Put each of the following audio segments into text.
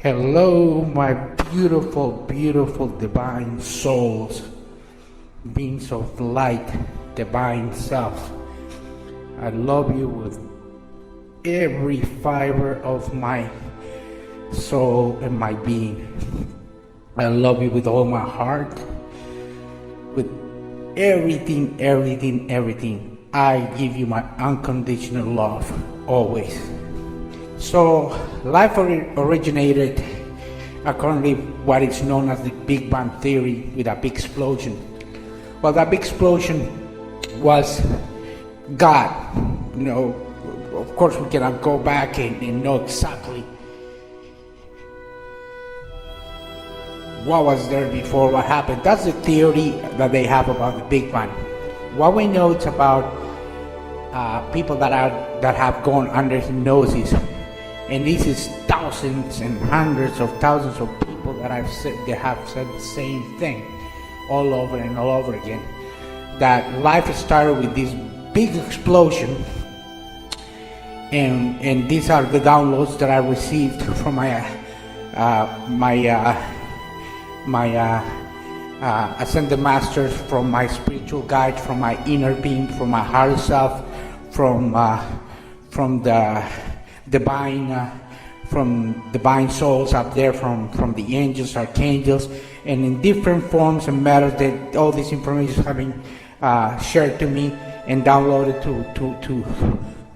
Hello, my beautiful, beautiful divine souls, beings of light, divine self. I love you with every fiber of my soul and my being. I love you with all my heart, with everything, everything, everything. I give you my unconditional love, always. So, life originated according to what is known as the Big Bang Theory, with a big explosion. Well, that big explosion was God. You know, of course we cannot go back and know exactly what was there before, what happened. That's the theory that they have about the Big Bang. What we know is about people that have gone under hypnosis, and this is thousands and hundreds of thousands of people that have said the same thing all over and all over again. That life started with this big explosion, and these are the downloads that I received from my ascended masters, from my spiritual guides, from my inner being, from my higher self, from the divine souls out there, from the angels, archangels, and in different forms and matters that all this information is having shared to me and downloaded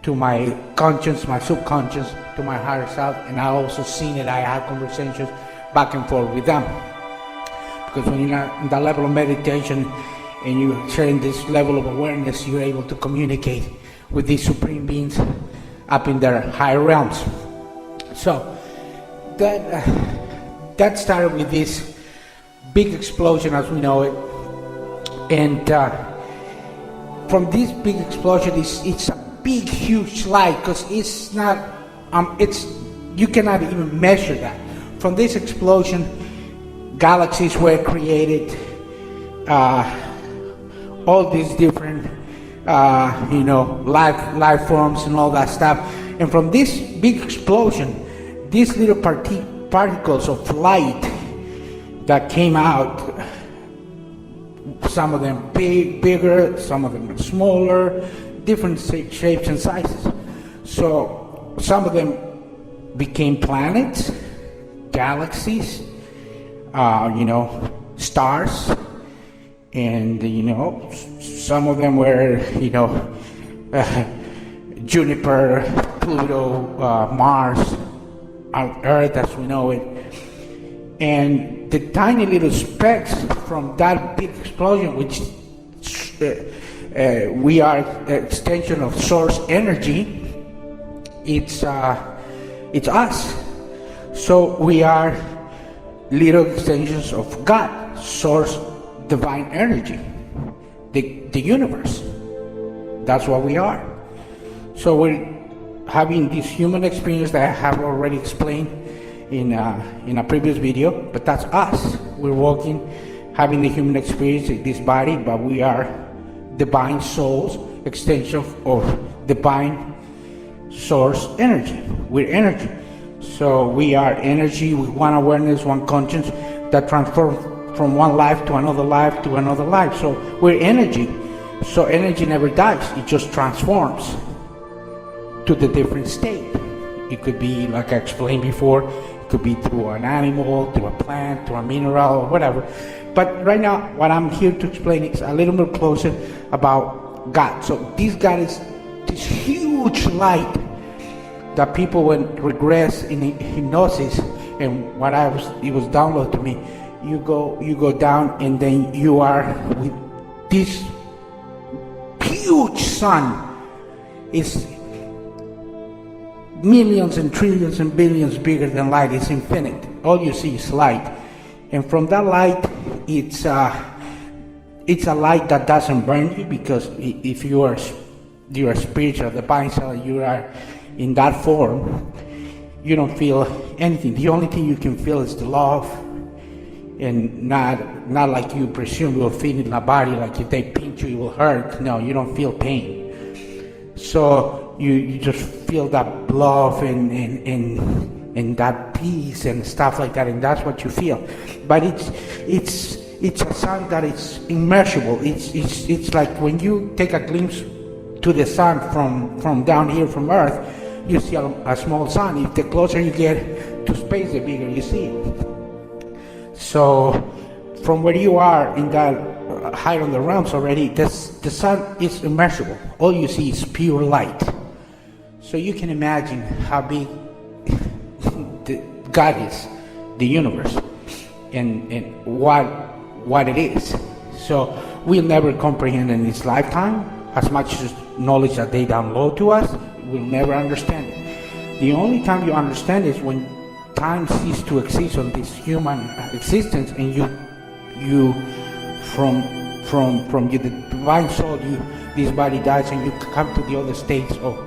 to my conscience, my subconscious, to my higher self. And I also seen it. I have conversations back and forth with them, because when you're in that level of meditation and you're sharing this level of awareness, you're able to communicate with these supreme beings up in their higher realms. So that started with this big explosion as we know it, and from this big explosion, it's a big, huge light, because it's not, you cannot even measure that. From this explosion, galaxies were created, all these different life forms and all that stuff. And from this big explosion, these little particles of light that came out, some of them bigger, some of them smaller, different shapes and sizes. So some of them became planets, galaxies, stars, and some of them were Juniper, Pluto, Mars, Earth as we know it. And the tiny little specks from that big explosion, which we are an extension of source energy, it's us. So we are little extensions of God, source, divine energy, the universe. That's what we are. So we're having this human experience that I have already explained in a previous video, but that's us. We're walking, having the human experience in this body, but we are divine souls, extension of divine source energy. We're energy. So we are energy with one awareness, one conscience that transforms from one life to another life to another life. So we're energy. So energy never dies, it just transforms to the different state. It could be, like I explained before, it could be through an animal, through a plant, through a mineral, or whatever. But right now, what I'm here to explain is a little more closer about God. So this God is this huge light that people, when regress in hypnosis, and it was downloaded to me, you go down, and then you are with this huge sun. It's millions and trillions and billions bigger than light. It's infinite. All you see is light, and from that light, it's a light that doesn't burn you, because if you are spiritual, divine self, you are in that form, you don't feel anything. The only thing you can feel is the love, and not like you presume you'll feel in the body, like if they pinch you, it will hurt. No, you don't feel pain. So you just feel that love and that peace and stuff like that, and that's what you feel. But it's a sun that is immeasurable. It's like when you take a glimpse to the sun from down here from Earth, you see a small sun. If the closer you get to space, the bigger you see it. So from where you are in that height on the realms already, the sun is immeasurable. All you see is pure light. So you can imagine how big God is, the universe, and what it is. So we'll never comprehend in this lifetime as much as knowledge that they download to us. We'll never understand it. The only time you understand is when time ceases to exist on this human existence, and you from the divine soul, this body dies, and you come to the other states of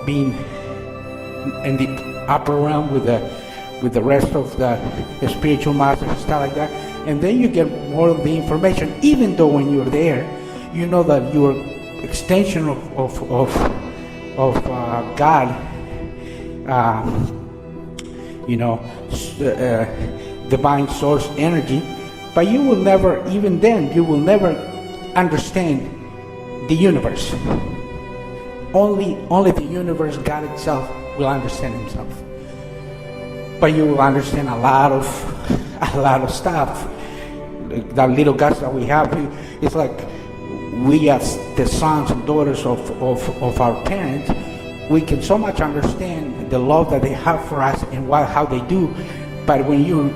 being in the upper realm with the rest of the spiritual masters and stuff like that. And then you get more of the information. Even though when you're there, you know that you're extension of God, divine source energy. But you will never, even then, you will never understand the universe. Only the universe, God itself, will understand himself. But you will understand a lot of stuff. The little gods that we have, it's like we as the sons and daughters of our parents, we can so much understand the love that they have for us and how they do. But when you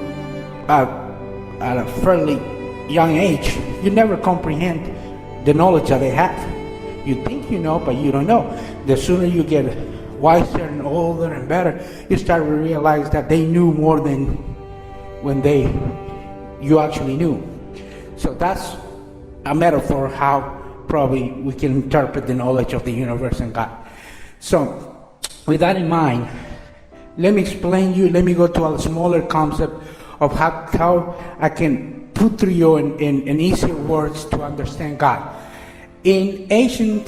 at a fairly young age, you never comprehend the knowledge that they have. You think you know, but you don't know. The sooner you get wiser and older and better, you start to realize that they knew more than when you actually knew. So that's a metaphor how probably we can interpret the knowledge of the universe and God. So with that in mind, let me go to a smaller concept of how I can put through you in easier words to understand God. In ancient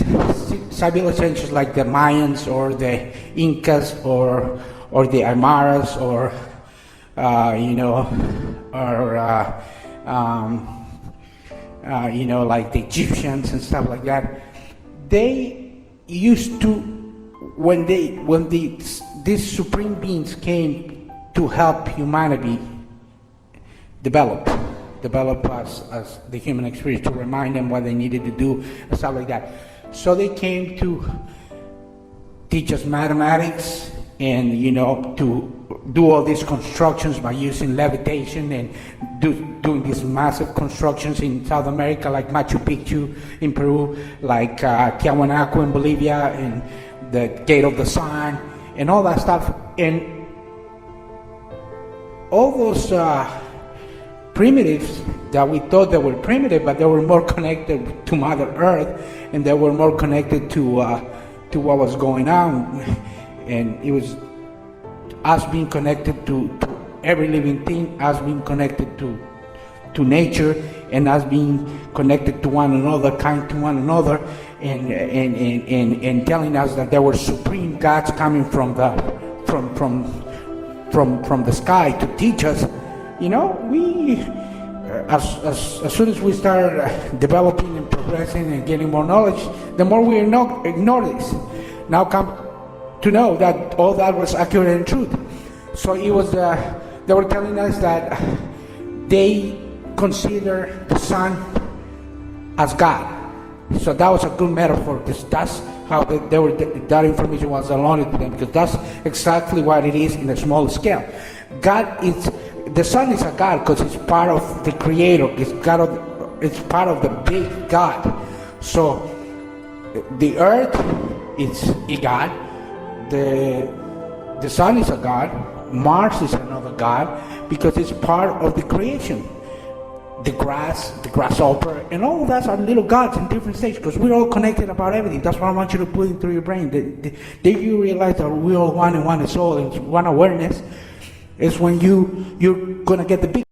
civilizations like the Mayans or the Incas or the Aymaras or like the Egyptians and stuff like that, they used to, when these supreme beings came to help humanity develop as the human experience, to remind them what they needed to do and stuff like that. So they came to teach us mathematics and to do all these constructions by using levitation and doing these massive constructions in South America, like Machu Picchu in Peru, like Tiahuanaco in Bolivia, and the Gate of the Sun and all that stuff. And all those primitives that we thought they were primitive, but they were more connected to Mother Earth, and they were more connected to what was going on. And it was us being connected to every living thing, us being connected to nature, and us being connected to one another, kind to one another, and telling us that there were supreme gods coming from the sky to teach us. We as soon as we start developing and progressing and getting more knowledge, the more we ignore this. Now come to know that all that was accurate and truth. So it was they were telling us that they consider the sun as God. So that was a good metaphor, because that's how that information was allotted to them, because that's exactly what it is in a small scale. The sun is a God because it's part of the Creator. It's part of the big God. So the earth is a God. The sun is a God. Mars is another God, because it's part of the creation. The grass, the grasshopper, and all of that are little gods in different stages, because we're all connected about everything. That's what I want you to put into your brain. Did you realize that we're all one and one soul and one awareness? Is when you're gonna get the big